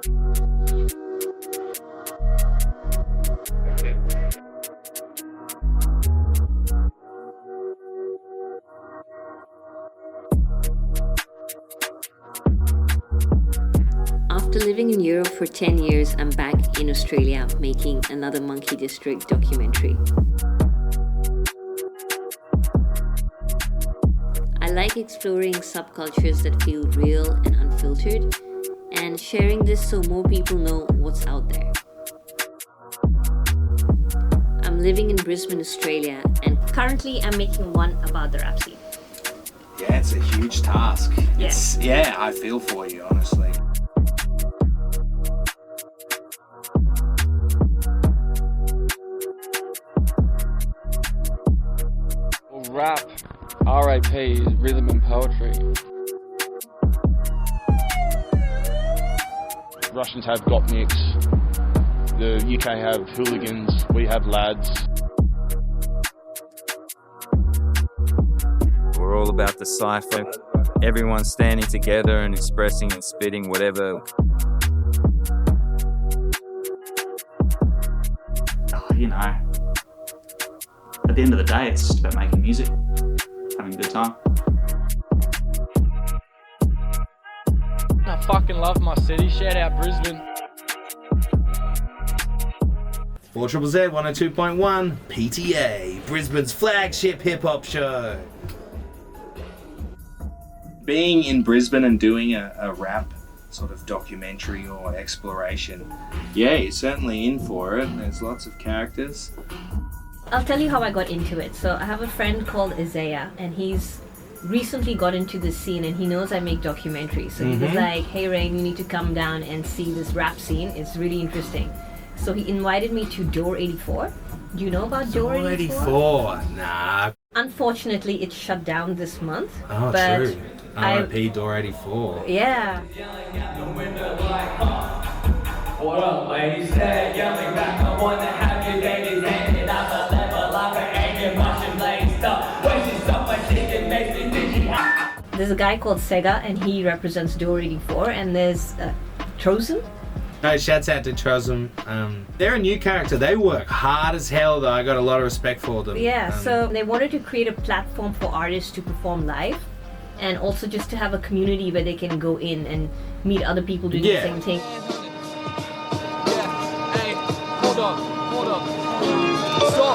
After living in Europe for 10 years, I'm back in Australia making another Monkey District documentary. I like exploring subcultures that feel real and unfiltered, and sharing this so more people know what's out there. I'm living in Brisbane, Australia, and currently I'm making one about the rap scene. Yeah, it's a huge task. Yeah. I feel for you, honestly. Rap, RAP, rhythm and poetry. Russians have gopniks, the UK have hooligans, we have lads. We're all about the cypher. Everyone's standing together and expressing and spitting whatever. You know, at the end of the day, it's just about making music, having a good time. I fucking love my city, shout out Brisbane. 4ZZZ 102.1 PTA, Brisbane's flagship hip-hop show. Being in Brisbane and doing a rap sort of documentary or exploration, yeah, you're certainly in for it. There's lots of characters. I'll tell you how I got into it. So I have a friend called Isaiah, and he's recently got into this scene, and he knows I make documentaries. So he was like, hey Rain, you need to come down and see this rap scene. It's really interesting. So he invited me to Door 84. Do you know about Door 84? Nah. Unfortunately, it shut down this month. Oh, but true. R.I.P. Door 84. Yeah. What up, ladies? Stay yelling back. I wanna have your babies handed out the level like an angry Russian blade stuff. Wasting so much dick, it makes me think. There's a guy called Sega, and he represents Door 84, and there's Trozen. No, shouts out to Trozum. They're a new character. They work hard as hell, though. I got a lot of respect for them. Yeah, so they wanted to create a platform for artists to perform live, and also just to have a community where they can go in and meet other people doing the same thing.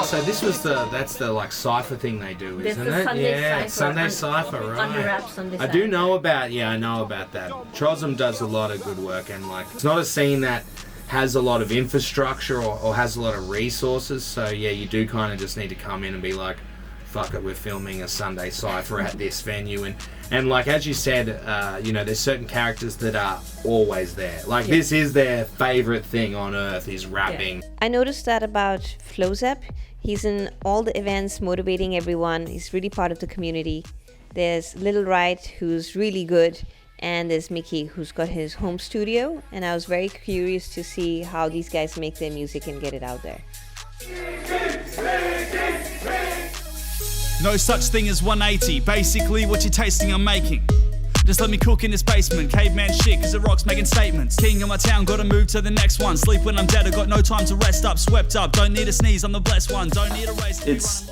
So this was that's the like cypher thing they do, There's isn't the it? Sunday Sunday cypher, cypher, right? Under Wrap Sunday I cypher. do know about I know about that. Trozum does a lot of good work, and like it's not a scene that has a lot of infrastructure or has a lot of resources. So yeah, you do kind of just need to come in and be like, fuck it, we're filming a Sunday cypher at this venue, and like as you said, you know, there's certain characters that are always there. Like this is their favorite thing on earth is rapping. I noticed that about Flowzap. He's in all the events, motivating everyone. He's really part of the community. There's Little Right, who's really good, and there's Mikky, who's got his home studio. And I was very curious to see how these guys make their music and get it out there. No such thing as 180, basically what you're tasting I'm making. Just let me cook in this basement, caveman shit, cause the rock's making statements. King of my town, gotta move to the next one. Sleep when I'm dead, I got no time to rest up. Swept up, don't need a sneeze, I'm the blessed one. Don't need a race. It's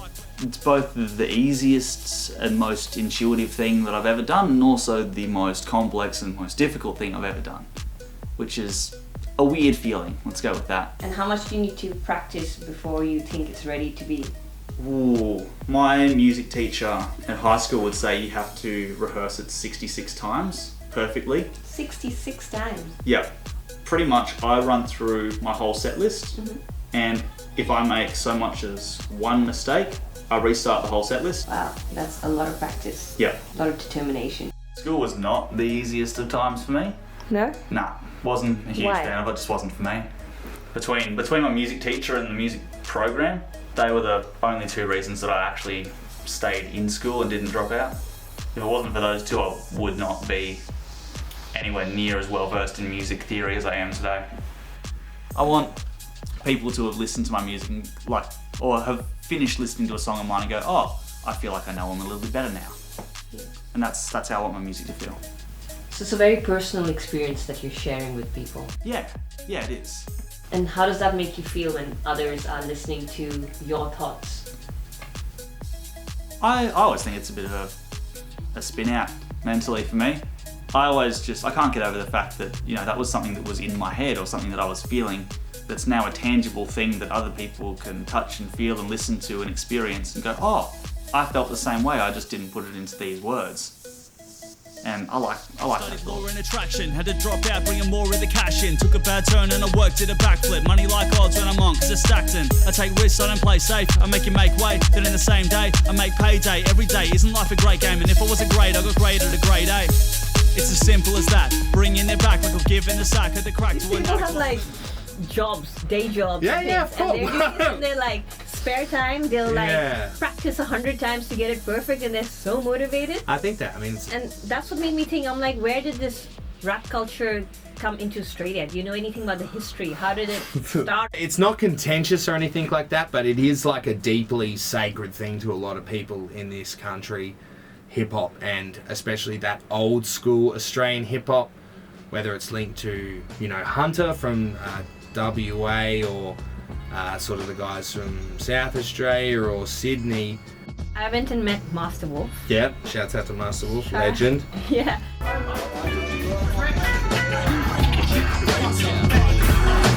both the easiest and most intuitive thing that I've ever done, and also the most complex and most difficult thing I've ever done, which is a weird feeling. Let's go with that. And how much do you need to practice before you think it's ready to be? Ooh, my music teacher at high school would say you have to rehearse it 66 times perfectly. 66 times? Yeah, pretty much I run through my whole set list, and if I make so much as one mistake, I restart the whole set list. Wow, that's a lot of practice. Yeah. A lot of determination. School was not the easiest of times for me. No? Nah, wasn't a huge Why? fan of it, just wasn't for me. Between my music teacher and the music program, they were the only two reasons that I actually stayed in school and didn't drop out. If it wasn't for those two, I would not be anywhere near as well versed in music theory as I am today. I want people to have listened to my music and or have finished listening to a song of mine and go, oh, I feel like I know them a little bit better now. And that's how I want my music to feel. So it's a very personal experience that you're sharing with people. Yeah, it is. And how does that make you feel when others are listening to your thoughts? I always think it's a bit of a spin out mentally for me. I can't get over the fact that, that was something that was in my head or something that I was feeling that's now a tangible thing that other people can touch and feel and listen to and experience and go, oh, I felt the same way, I just didn't put it into these words. And I like that. More in attraction, had to drop out, bringing more of the cash in. Took a bad turn and I worked, did a backflip. Money like odds when I'm on, cause it's stacked in. I take risks, I don't play safe. I make you make way, then in the same day, I make payday. Every day, isn't life a great game? And if I wasn't great, I got graded a grade A. It's as simple as that. Bringing it back like I'm giving a sack at the crack to a People have like jobs, day jobs. Yeah, and they're like spare time. They'll like practice 100 times to get it perfect, and they're so motivated. I think that. And that's what made me think. I'm like, where did this rap culture come into Australia? Do you know anything about the history? How did it start? It's not contentious or anything like that, but it is like a deeply sacred thing to a lot of people in this country. Hip hop, and especially that old school Australian hip hop, whether it's linked to Hunter from WA or sort of the guys from South Australia or Sydney. I went and met Master Wolf. Yeah, shouts out to Master Wolf, legend. Yeah.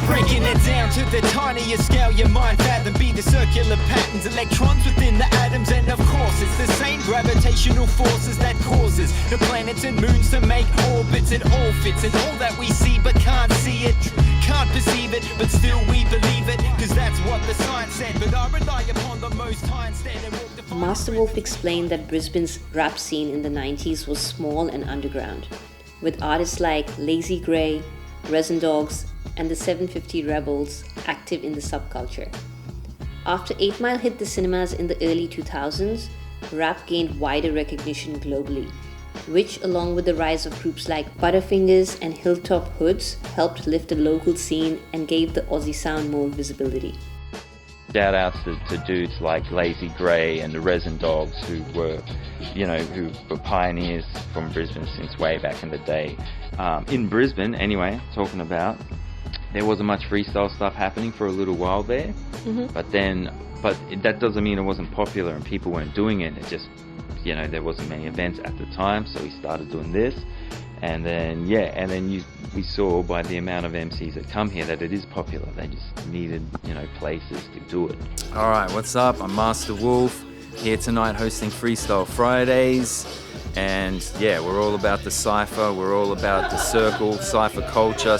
Breaking it down to the tiniest scale, your mind fathom be the circular patterns, electrons within the atoms, and of course it's the same gravitational forces that causes the planets and moons to make orbits. It all fits in all that we see but can't see it, can't perceive it, but still we believe it, cause that's what the science said. But I rely upon the most high instead and walk the Master Wolf explained that Brisbane's rap scene in the 90s was small and underground, with artists like Lazy Grey, Resin Dogs, and the 750 Rebels active in the subculture. After 8 Mile hit the cinemas in the early 2000s, rap gained wider recognition globally, which, along with the rise of groups like Butterfingers and Hilltop Hoods, helped lift the local scene and gave the Aussie sound more visibility. Shout outs to dudes like Lazy Grey and the Resin Dogs, who were pioneers from Brisbane since way back in the day. In Brisbane, anyway, talking about, there wasn't much freestyle stuff happening for a little while there, but that doesn't mean it wasn't popular and people weren't doing it. It just, there wasn't many events at the time, so we started doing this, and then we saw by the amount of MCs that come here that it is popular. They just needed, places to do it. All right, what's up? I'm Master Wolf, here tonight hosting Freestyle Fridays. And yeah, we're all about the cypher, we're all about the circle, cypher culture,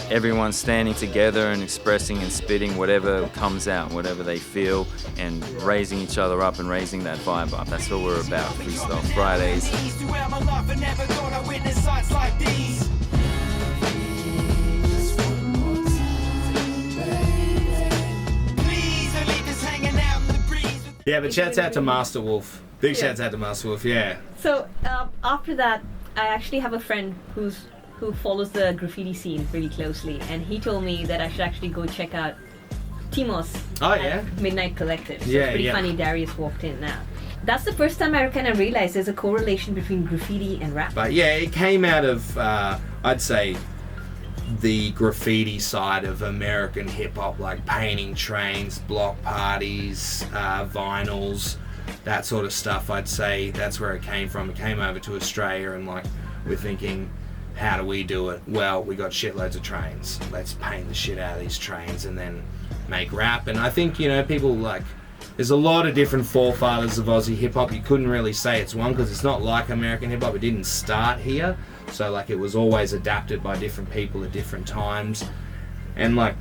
everyone standing together and expressing and spitting whatever comes out, whatever they feel, and raising each other up and raising that vibe up. That's what we're about, Freestyle Fridays. Yeah, but shouts out to Master Wolf. Big shouts out to Master Wolf, yeah. So after that, I actually have a friend who follows the graffiti scene really closely, and he told me that I should actually go check out Timos at Midnight Collective. So it's pretty funny Darius walked in now. That's the first time I kind of realized there's a correlation between graffiti and rap. But yeah, it came out of, I'd say, the graffiti side of American hip-hop, like painting trains, block parties, vinyls, that sort of stuff. I'd say that's where it came from. It came over to Australia, and like, we're thinking, how do we do it? Well, we got shitloads of trains. Let's paint the shit out of these trains and then make rap. And I think, people like, there's a lot of different forefathers of Aussie hip-hop. You couldn't really say it's one, because it's not like American hip-hop. It didn't start here. So like, it was always adapted by different people at different times. And like,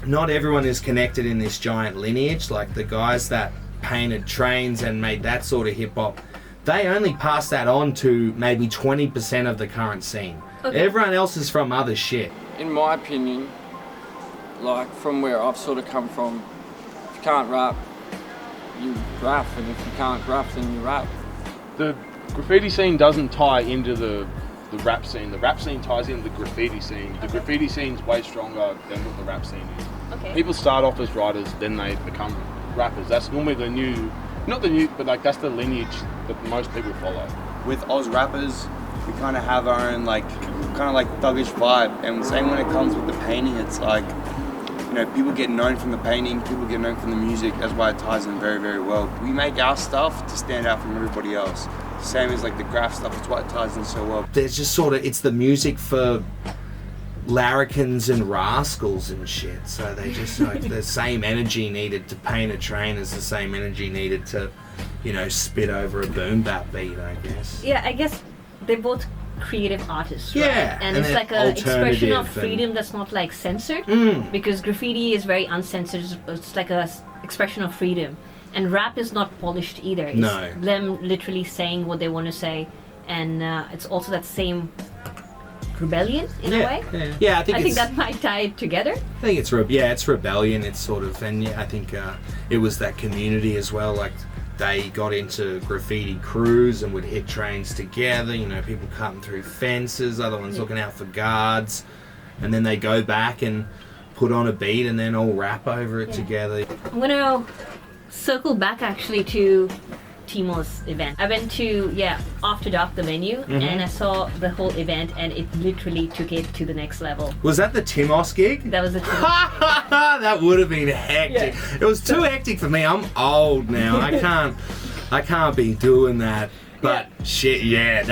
not everyone is connected in this giant lineage. Like, the guys that painted trains and made that sort of hip-hop, they only passed that on to maybe 20% of the current scene. Okay. Everyone else is from other shit. In my opinion, like, from where I've sort of come from, if you can't rap, you graph, and if you can't graph, then you rap. The graffiti scene doesn't tie into the rap scene. The rap scene ties into the graffiti scene. The graffiti scene's way stronger than what the rap scene is. Okay. People start off as writers, then they become rappers. That's normally the new not the new, but like that's the lineage that most people follow. With Oz rappers, we kind of have our own like thuggish vibe, and same when it comes with the painting, it's like, you know, people get known from the painting, people get known from the music. That's why it ties in very, very well. We make our stuff to stand out from everybody else. Same as like the graph stuff, it's why it ties in so well. There's just sort of, it's the music for larrikins and rascals and shit, so they just like the same energy needed to paint a train as the same energy needed to, you know, spit over a boom bap beat, I guess. Yeah, I guess they're both creative artists, right? Yeah, and and it's like an expression of freedom that's not like censored, because graffiti is very uncensored. It's like a expression of freedom, and rap is not polished either. It's them literally saying what they want to say, and it's also that same rebellion in a way. Yeah, I think that might tie it together. I think it's it's rebellion. It's sort of, and yeah, I think it was that community as well. Like they got into graffiti crews and would hit trains together. You know, people cutting through fences, other ones looking out for guards, and then they go back and put on a beat and then all rap over it together. I'm gonna circle back actually to Timos event. I went to After Dark, the venue, and I saw the whole event, and it literally took it to the next level. Was that the Timos gig? That was the Timos. That would have been hectic. Yeah. It was too hectic for me. I'm old now. I can't be doing that. But shit,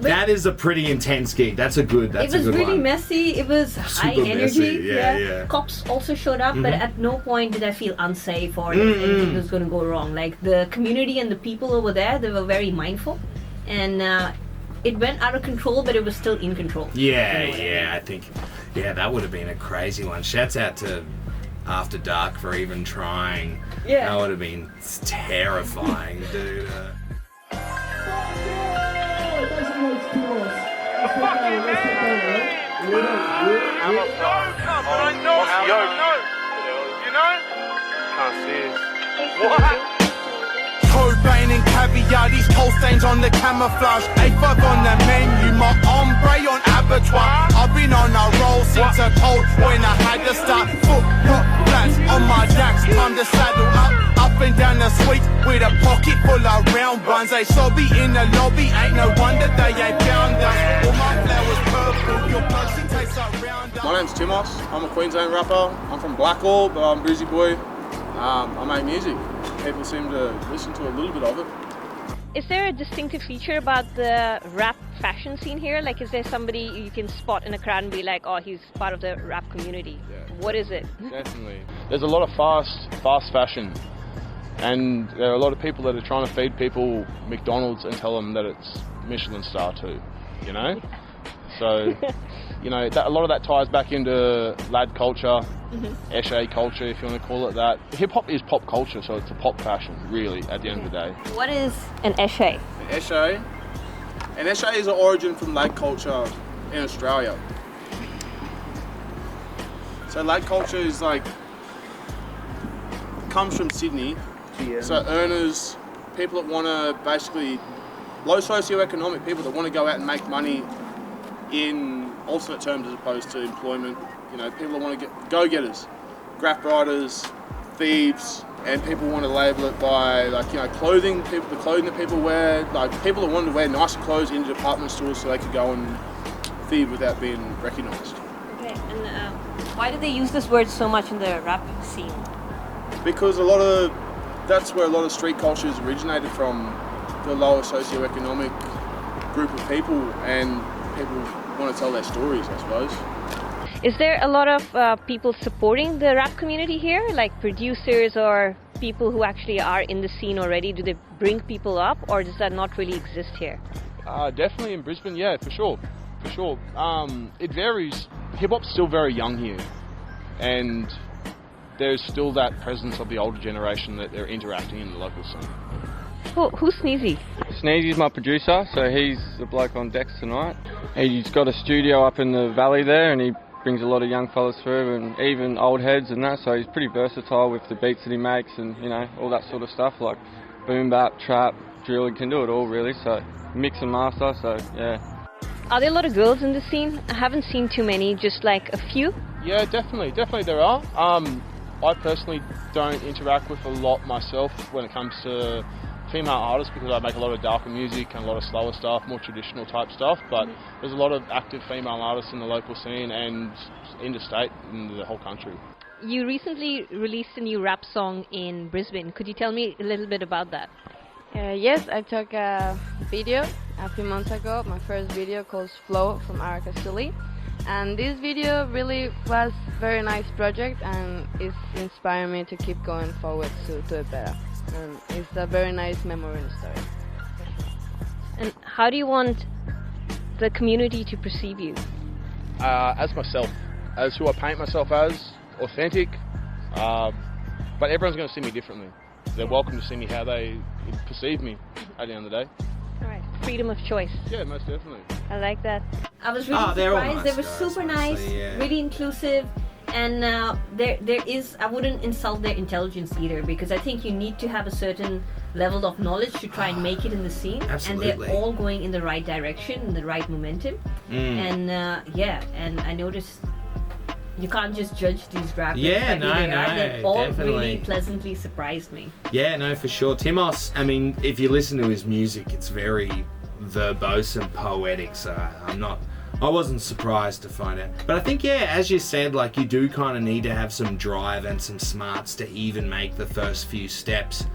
that is a pretty intense gig. That's a good one. It was really messy. It was high energy. Yeah. Cops also showed up, but at no point did I feel unsafe or anything was going to go wrong. Like the community and the people over there, they were very mindful, and it went out of control, but it was still in control. I think that would have been a crazy one. Shouts out to After Dark for even trying. Yeah, that would have been terrifying, dude. Cobain and caviar, these coal stains on the camouflage. A5 on the menu, my ombre on abattoir. I've been on a roll since a cold when I had to start. Foot flats on my jacks, time to saddle up and down the suite with a pocket full of round ones. They sobby in the lobby, ain't no wonder they ain't found us. All my flowers purple, your person tastes like round. My name's Timos. I'm a Queensland rapper. I'm from Blackall, but I'm a Brisbane boy. I make music. People seem to listen to a little bit of it. Is there a distinctive feature about the rap fashion scene here? Like, is there somebody you can spot in a crowd and be like, oh, he's part of the rap community? Yeah. What is it? Definitely. There's a lot of fast fashion. And there are a lot of people that are trying to feed people McDonald's and tell them that it's Michelin star too, you know? So, you know, a lot of that ties back into lad culture, Eskii culture, if you want to call it that. Hip-hop is pop culture, so it's a pop fashion, really, at the end of the day. What is an Eskii? An Eskii is an origin from lad culture in Australia. So lad culture is like, comes from Sydney. Yeah. So earners, people that want to basically, low socioeconomic people that want to go out and make money in alternate terms as opposed to employment. You know, people that want to get go-getters, graph writers, thieves, and people want to label it by, like, you know, clothing, the clothing that people wear, like people that wanted to wear nicer clothes in department stores so they could go and thieve without being recognised. Okay, and why do they use this word so much in the rap scene? Because that's where a lot of street cultures originated from, the lower socioeconomic group of people, and people want to tell their stories, I suppose. Is there a lot of people supporting the rap community here, like producers or people who actually are in the scene already? Do they bring people up, or does that not really exist here? Definitely in Brisbane, yeah, for sure. It varies. Hip-hop's still very young here, and there's still that presence of the older generation that they're interacting in the local scene. Who's Sneezy? Sneezy's my producer, so he's the bloke on decks tonight. He's got a studio up in the valley there, and he brings a lot of young fellas through, and even old heads and that, so he's pretty versatile with the beats that he makes and, you know, all that sort of stuff, like boom bap, trap, drill. He can do it all really, so mix and master, so yeah. Are there a lot of girls in the scene? I haven't seen too many, just like a few. Yeah, definitely there are. I personally don't interact with a lot myself when it comes to female artists because I make a lot of darker music and a lot of slower stuff, more traditional type stuff, but there's a lot of active female artists in the local scene and interstate in the whole country. You recently released a new rap song in Brisbane. Could you tell me a little bit about that? Yes, I took a video a few months ago, my first video called Flow from Cazzuli. And this video really was a very nice project and it's inspiring me to keep going forward to do it better. And it's a very nice memory and story. And how do you want the community to perceive you? As myself, as who I paint myself as, authentic, but everyone's going to see me differently. They're welcome to see me how they perceive me at the end of the day. All right, freedom of choice. Yeah, most definitely. I like that. I was really surprised. They were super nice, really inclusive, and there is. I wouldn't insult their intelligence either because I think you need to have a certain level of knowledge to try and make it in the scene. Absolutely. And they're all going in the right direction, in the right momentum. And and I noticed you can't just judge these rappers. Yeah, no, they all definitely. really pleasantly surprised me. Yeah, no, for sure. Timos, I mean, if you listen to his music, it's very verbose and poetic, so I wasn't surprised to find out. But I think, yeah, as you said, like, you do kind of need to have some drive and some smarts to even make the first few steps,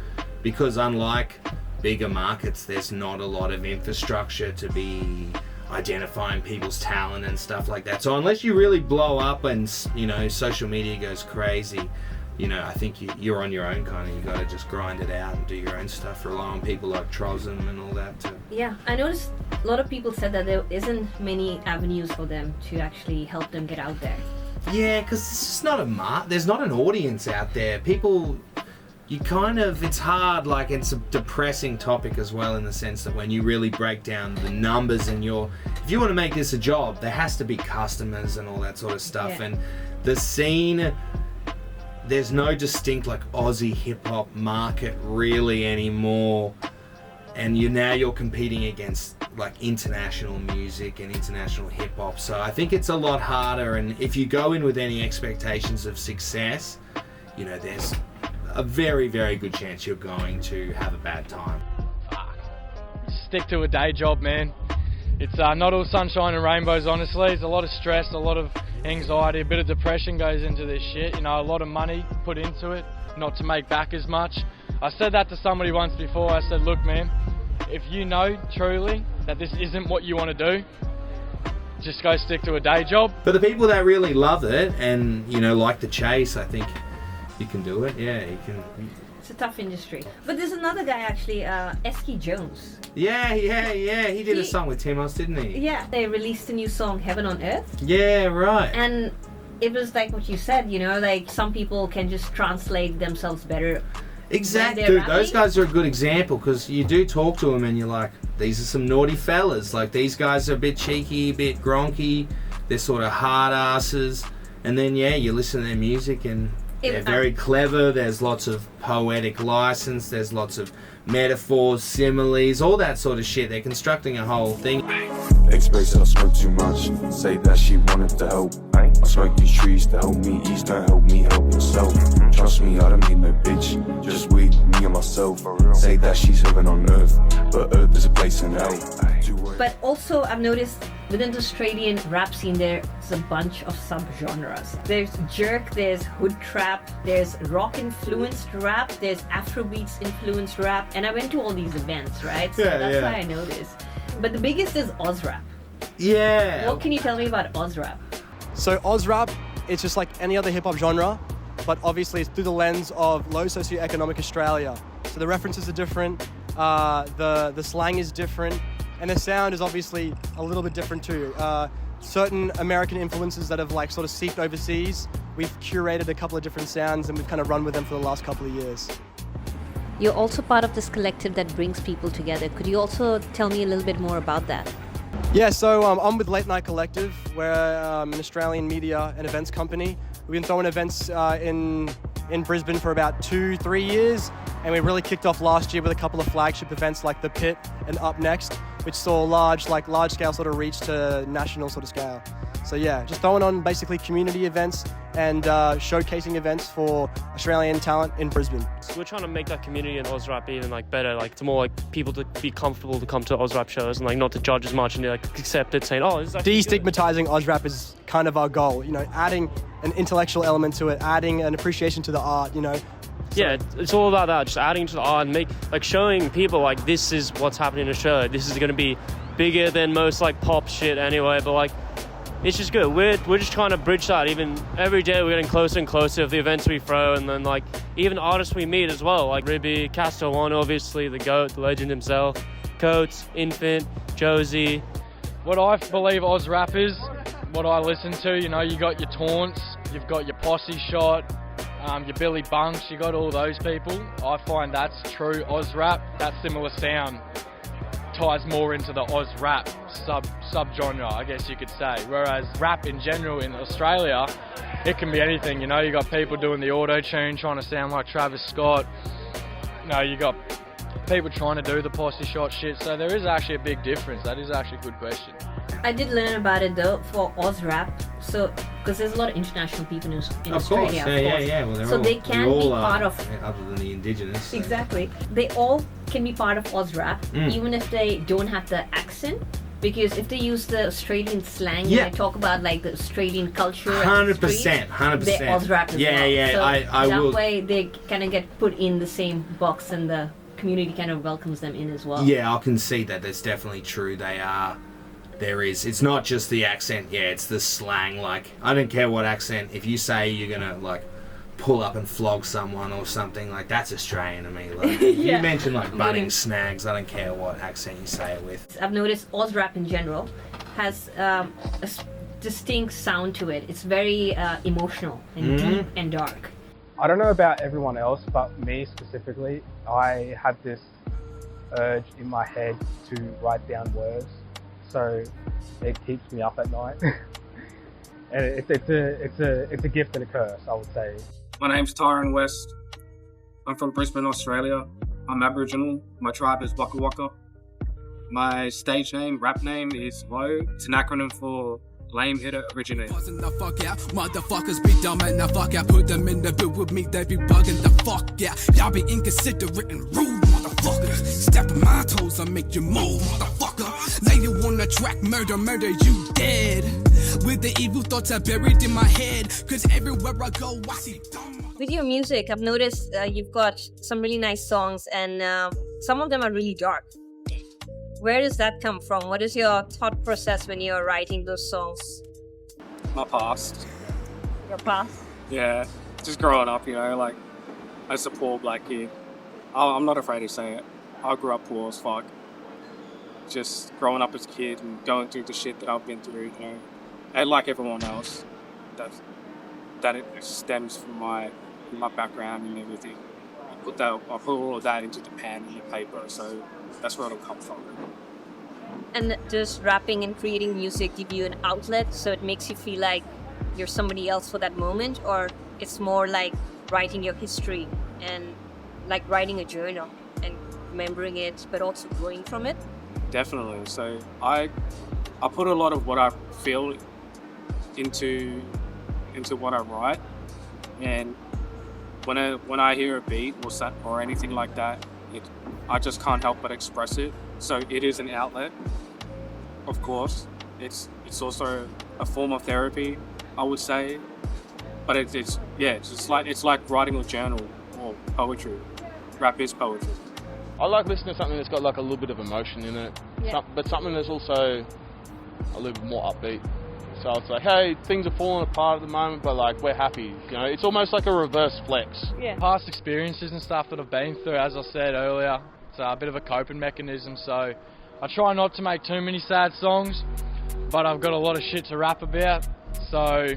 because unlike bigger markets, there's not a lot of infrastructure to be identifying people's talent and stuff like that. So unless you really blow up and, you know, social media goes crazy, you know, I think you're on your own kind of. You got to just grind it out and do your own stuff. Rely on people like Trozum and all that too. Yeah, I noticed a lot of people said that there isn't many avenues for them to actually help them get out there. Yeah, because it's just not there's not an audience out there. People, it's hard, like, it's a depressing topic as well, in the sense that when you really break down the numbers and if you want to make this a job, there has to be customers and all that sort of stuff. Yeah. And the scene, there's no distinct, like, Aussie hip-hop market really anymore. And you're competing against, like, international music and international hip-hop. So I think it's a lot harder, and if you go in with any expectations of success, you know, there's a very, very good chance you're going to have a bad time. Stick to a day job, man. It's not all sunshine and rainbows, honestly. It's a lot of stress, a lot of anxiety, a bit of depression goes into this shit. You know, a lot of money put into it, not to make back as much. I said that to somebody once before. I said, look, man, if you know truly that this isn't what you want to do, just go stick to a day job. But the people that really love it and, you know, like the chase, I think you can do it. Yeah, you can. It's a tough industry. But there's another guy actually, Eskii Jones. Yeah. He did a song with Timos, didn't he? Yeah, they released a new song, Heaven on Earth. Yeah, right. And it was like what you said, you know, like some people can just translate themselves better. Exactly, dude. Those guys are a good example, because you do talk to them and you're like, these are some naughty fellas. Like, these guys are a bit cheeky, a bit gronky. They're sort of hard asses. And then, yeah, you listen to their music and they're very clever. There's lots of poetic license. There's lots of metaphors, similes, all that sort of shit. They're constructing a whole thing. Express I smoke too much. Say that she wanted to help. I smoke these trees to help me ease, don't help me help yourself. Trust me, I don't need no bitch. Just weed, me and myself. Say that she's heaven on earth, but earth is a place in hell. But also, I've noticed within the Australian rap scene, there's a bunch of subgenres. There's jerk, there's hood trap, there's rock influenced rap, there's Afrobeats influenced rap, and I went to all these events, right? So that's why I know this. But the biggest is Oz rap. Yeah. What can you tell me about Oz rap? So Oz rap, it's just like any other hip hop genre, but obviously it's through the lens of low socioeconomic Australia. So the references are different, the slang is different, and the sound is obviously a little bit different too. Certain American influences that have like sort of seeped overseas, we've curated a couple of different sounds and we've kind of run with them for the last couple of years. You're also part of this collective that brings people together. Could you also tell me a little bit more about that? Yeah, so I'm with Late Night Collective. We're an Australian media and events company. We've been throwing events in Brisbane for about 2-3 years, and we really kicked off last year with a couple of flagship events like The Pit and Up Next, which saw large scale sort of reach to national sort of scale. So yeah, just throwing on basically community events and showcasing events for Australian talent in Brisbane. We're trying to make that community in Ozrap even like better, like to more like people to be comfortable to come to Ozrap shows and like not to judge as much and like accept it, saying, oh, this is actually destigmatizing Ozrap is kind of our goal, you know, adding an intellectual element to it, adding an appreciation to the art, you know. Yeah, it's all about that, just adding to the art and showing people like this is what's happening in Australia. This is going to be bigger than most like pop shit anyway, but like it's just good. We're just trying to bridge that. Even every day we're getting closer and closer of the events we throw, and then like even artists we meet as well, like Ribby, Castor One, obviously the GOAT, the legend himself, Coates, Infant, Josie. What I believe Ozrap is, what I listen to, you know, you got your Taunts, you've got your Posse Shot, your Billy Bunks, you got all those people. I find that's true Ozrap. That similar sound ties more into the Ozrap subgenre, I guess you could say. Whereas rap in general in Australia, it can be anything. You know, you got people doing the auto-tune, trying to sound like Travis Scott. You know, you got people trying to do the Posse Shot shit. So there is actually a big difference. That is actually a good question. I did learn about it though for Ozrap, so because there's a lot of international people in Australia. Yeah. Well, so they can be part of, other than the indigenous. So. Exactly. They all can be part of Ozrap, even if they don't have the accent. Because if they use the Australian slang, and I talk about like the Australian culture, 100%, 100%. They Ozrap as well. Yeah. So I that will. way they kind of get put in the same box, and the community kind of welcomes them in as well. Yeah, I can see that. That's definitely true. They are. There is. It's not just the accent. Yeah, it's the slang. Like, I don't care what accent. If you say you're gonna like pull up and flog someone or something, like that's Australian to me. Like, if you mention like bunning snags, I don't care what accent you say it with. I've noticed Ozrap in general has a distinct sound to it. It's very emotional and deep and dark. I don't know about everyone else, but me specifically, I have this urge in my head to write down words. So it keeps me up at night. And it's a gift and a curse, I would say. My name's Tyron West. I'm from Brisbane, Australia. I'm Aboriginal. My tribe is Waka Waka. My stage name, rap name is Low. It's an acronym for Lame Hitter Originator. The fuck out, motherfuckers be dumb and the fuck out. Put them in the booth with me, they be bugging the fuck out. Y'all be inconsiderate and rude, motherfuckers. Step on my toes, I make you move, motherfucker. Lay you on the track, murder, you dead. With the evil thoughts I buried in my head. Cause everywhere I go, I see dumb. With your music, I've noticed you've got some really nice songs, and some of them are really dark. Where does that come from? What is your thought process when you're writing those songs? My past. Your past? Yeah, just growing up, you know, like, as a poor black kid. I'm not afraid to say it. I grew up poor as fuck. Just growing up as a kid and going through the shit that I've been through, you know. And like everyone else, that it stems from my background and everything. I put all of that into the pen and the paper, so that's where it'll come from. And does rapping and creating music give you an outlet, so it makes you feel like you're somebody else for that moment, or it's more like writing your history and like writing a journal and remembering it, but also growing from it? Definitely. So I put a lot of what I feel into what I write, and when I hear a beat or anything like that, I just can't help but express it. So it is an outlet, of course. It's also a form of therapy, I would say. But it's like writing a journal or poetry. Rap is poetry. I like listening to something that's got like a little bit of emotion in it, but something that's also a little bit more upbeat. So it's like, hey, things are falling apart at the moment, but like we're happy. You know, it's almost like a reverse flex. Yeah. Past experiences and stuff that I've been through, as I said earlier, it's a bit of a coping mechanism. So I try not to make too many sad songs, but I've got a lot of shit to rap about, so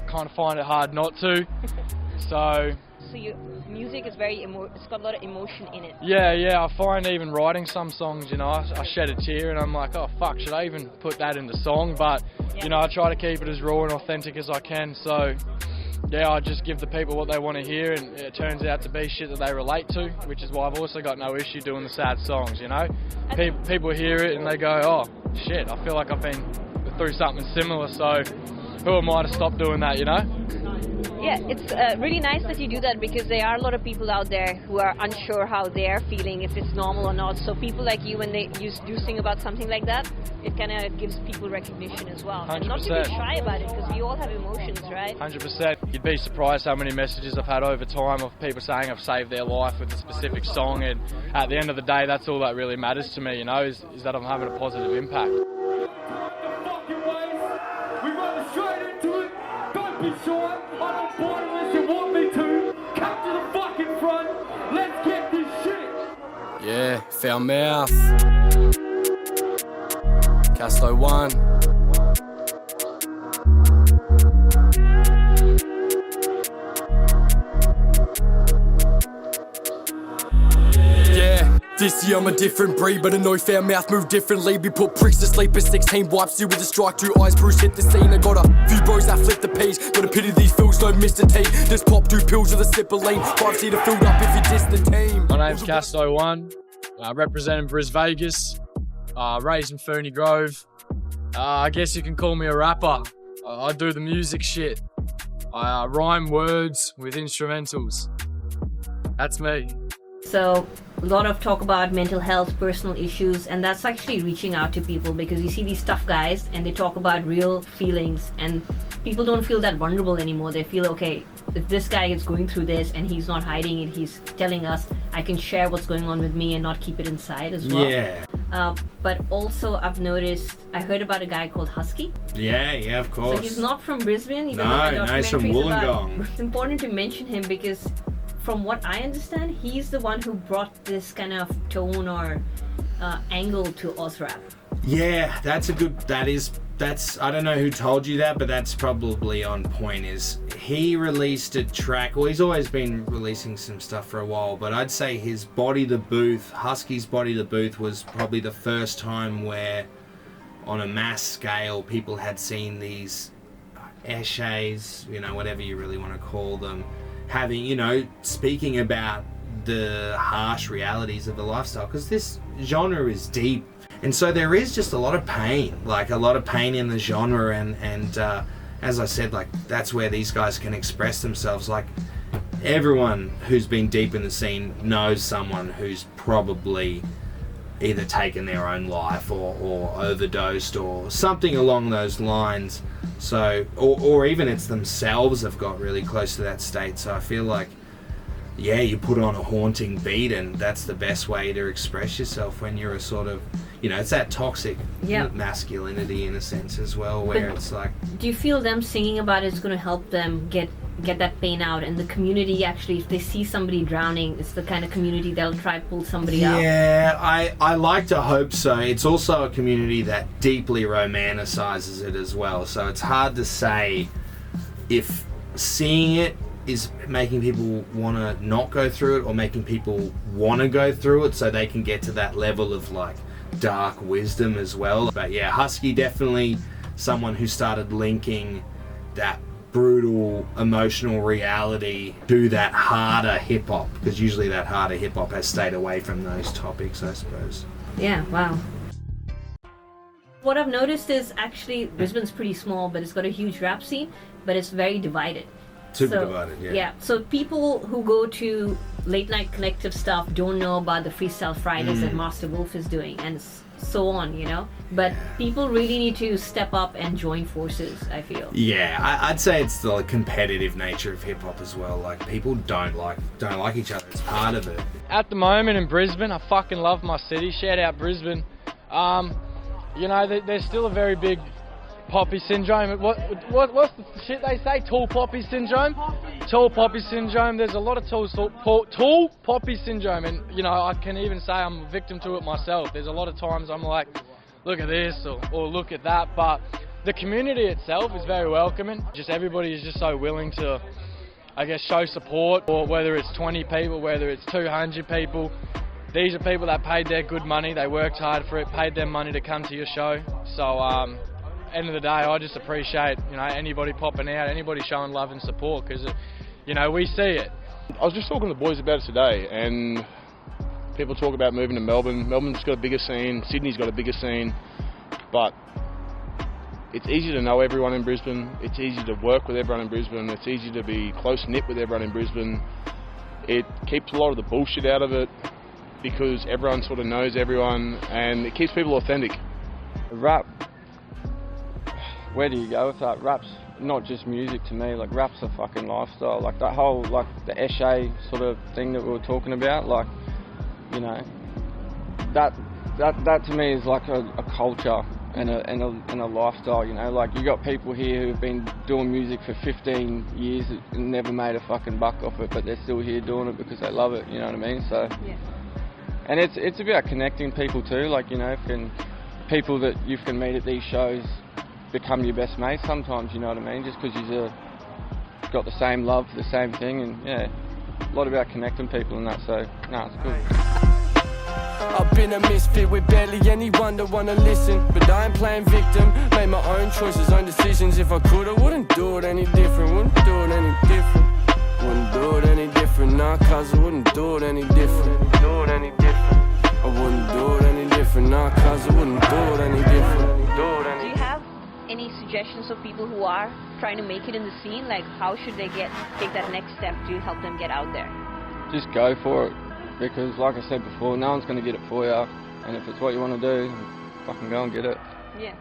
kind of find it hard not to. So your music is it's got a lot of emotion in it. Yeah, I find even writing some songs, you know, I shed a tear and I'm like, oh fuck, should I even put that in the song? But, you know, I try to keep it as raw and authentic as I can, so yeah, I just give the people what they want to hear, and it turns out to be shit that they relate to, which is why I've also got no issue doing the sad songs, you know? People hear it and they go, oh shit, I feel like I've been through something similar, so who am I to stop doing that, you know? Yeah, it's really nice that you do that because there are a lot of people out there who are unsure how they're feeling, if it's normal or not. So people like you, when you do sing about something like that, it kind of gives people recognition as well. 100%. And not to be shy about it because we all have emotions, right? 100%. You'd be surprised how many messages I've had over time of people saying I've saved their life with a specific song, and at the end of the day, that's all that really matters to me, you know, is that I'm having a positive impact. We run straight into it. Don't be shy. I'm on board unless you want me to. Come to the fucking front. Let's get this shit. Yeah, foul mouth. Casto 1. This year I'm a different breed, but I know foul mouth move differently. We put pricks to sleep at 16, wipes you with a strike, 2 eyes, Bruce hit the scene. I got a few bros that flip the page, got a pity these fools don't miss the tape. Just pop 2 pills with a sip of lean, 5-seater filled up if you diss the team. My name's Casto 1, representing Brisbane, Vegas, raised in Ferny Grove. I guess you can call me a rapper. I do the music shit. I rhyme words with instrumentals. That's me. So a lot of talk about mental health, personal issues, and that's actually reaching out to people because you see these tough guys and they talk about real feelings and people don't feel that vulnerable anymore. They feel, okay, if this guy is going through this and he's not hiding it, he's telling us, I can share what's going on with me and not keep it inside as well. Yeah. But also I've noticed, I heard about a guy called Eskii. Yeah, of course. So he's not from Brisbane. Even No, he's from Wollongong. It's important to mention him because from what I understand, he's the one who brought this kind of tone or angle to Ozrap. Yeah, that's I don't know who told you that, but that's probably on point. Is he released a track, well, he's always been releasing some stuff for a while, but I'd say his Body the Booth, Huski's Body the Booth was probably the first time where on a mass scale people had seen these essays, you know, whatever you really want to call them, having, you know, speaking about the harsh realities of the lifestyle, because this genre is deep, and so there is just a lot of pain, like a lot of pain in the genre, and as I said, like that's where these guys can express themselves. Like everyone who's been deep in the scene knows someone who's probably either taken their own life or overdosed or something along those lines. So, or even it's themselves have got really close to that state. So I feel like, yeah, you put on a haunting beat and that's the best way to express yourself when you're a sort of, you know, it's that toxic masculinity in a sense as well, where But it's like... Do you feel them singing about it is going to help them get that pain out, and the community actually, if they see somebody drowning, it's the kind of community that'll try to pull somebody out? Yeah, I like to hope so. It's also a community that deeply romanticizes it as well, so it's hard to say if seeing it is making people want to not go through it or making people want to go through it so they can get to that level of like dark wisdom as well. But yeah, Eskii definitely someone who started linking that brutal emotional reality to that harder hip-hop, because usually that harder hip-hop has stayed away from those topics, I suppose. Yeah, wow. What I've noticed is actually Brisbane's pretty small, but it's got a huge rap scene, but it's very divided. Super divided, yeah. Yeah, so people who go to late night collective stuff don't know about the Freestyle Fridays that Master Wolf is doing, and so on, you know? But people really need to step up and join forces, I feel. Yeah, I'd say it's the competitive nature of hip-hop as well. Like, people don't like each other. It's part of it. At the moment in Brisbane, I fucking love my city. Shout out Brisbane. You know, there's still a very big poppy syndrome. What's the shit they say? Tall poppy syndrome? Tall poppy syndrome. There's a lot of tall poppy syndrome, and you know, I can even say I'm a victim to it myself. There's a lot of times I'm like, look at this or look at that, but the community itself is very welcoming. Just everybody is just so willing to, I guess, show support, or whether it's 20 people, whether it's 200 people. These are people that paid their good money, they worked hard for it, paid their money to come to your show. So end of the day, I just appreciate, you know, anybody popping out, anybody showing love and support, because, you know, we see it. I was just talking to the boys about it today, and people talk about moving to Melbourne. Melbourne's got a bigger scene, Sydney's got a bigger scene, but it's easy to know everyone in Brisbane, it's easy to work with everyone in Brisbane, it's easy to be close-knit with everyone in Brisbane. It keeps a lot of the bullshit out of it because everyone sort of knows everyone, and it keeps people authentic. Rap, where do you go with that? Rap's not just music to me, like rap's a fucking lifestyle. Like that whole, like the Eskii sort of thing that we were talking about, like, you know, that to me is like a culture and a lifestyle, you know. Like you got people here who've been doing music for 15 years and never made a fucking buck off it, but they're still here doing it because they love it, you know what I mean? So, yeah. And it's about connecting people too, like, you know, people that you can meet at these shows become your best mates sometimes, you know what I mean? Just because you've got the same love for the same thing, and yeah, a lot about connecting people and that, so, no, it's cool. I've been a misfit with barely anyone that wanna listen, but I ain't playing victim. Made my own choices, own decisions. If I could, I wouldn't do it any different. Wouldn't do it any different. Wouldn't do it any different. Nah, cause I wouldn't do it any different. Do it any different. I wouldn't do it any different. Nah, cause I wouldn't do it any different. Do you have any suggestions of people who are trying to make it in the scene? Like, how should they take that next step to help them get out there? Just go for it. Because, like I said before, no one's going to get it for you. And if it's what you want to do, fucking go and get it. Yeah.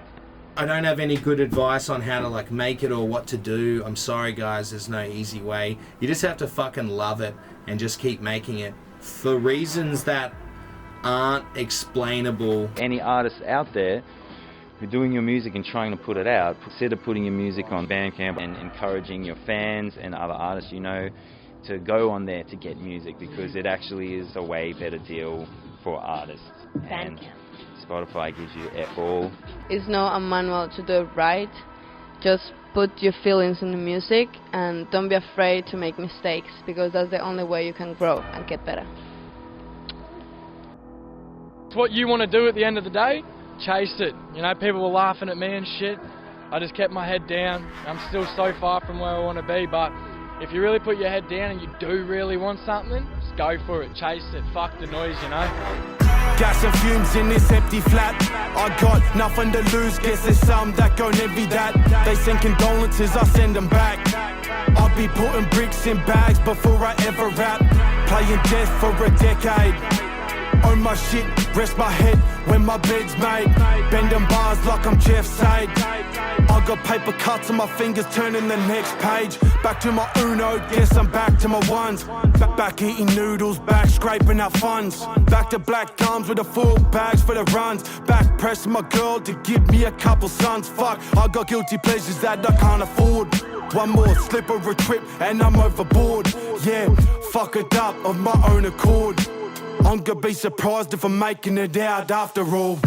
I don't have any good advice on how to, like, make it or what to do. I'm sorry, guys. There's no easy way. You just have to fucking love it and just keep making it for reasons that aren't explainable. Any artists out there who are doing your music and trying to put it out, instead of putting your music on Bandcamp and encouraging your fans and other artists you know to go on there to get music, because it actually is a way better deal for artists. And Spotify gives you all. It's not a manual to do it right. Just put your feelings in the music and don't be afraid to make mistakes, because that's the only way you can grow and get better. It's what you want to do at the end of the day, chase it. You know, people were laughing at me and shit. I just kept my head down. I'm still so far from where I want to be, but if you really put your head down and you do really want something, just go for it, chase it, fuck the noise, you know. Gas and fumes in this empty flat. I got nothing to lose, guess there's some that gon' envy that. They send condolences, I send them back. I'll be putting bricks in bags before I ever rap. Playing death for a decade. Own my shit, rest my head when my bed's made. Bending bars like I'm Jeff Sade. I got paper cuts on my fingers, turning the next page. Back to my Uno, guess I'm back to my ones. Back eating noodles, back scraping out funds. Back to black gums with the full bags for the runs. Back pressing my girl to give me a couple sons. Fuck, I got guilty pleasures that I can't afford. One more slip of a trip and I'm overboard. Yeah, fuck it up of my own accord. I'm gonna be surprised if I'm making it out after all.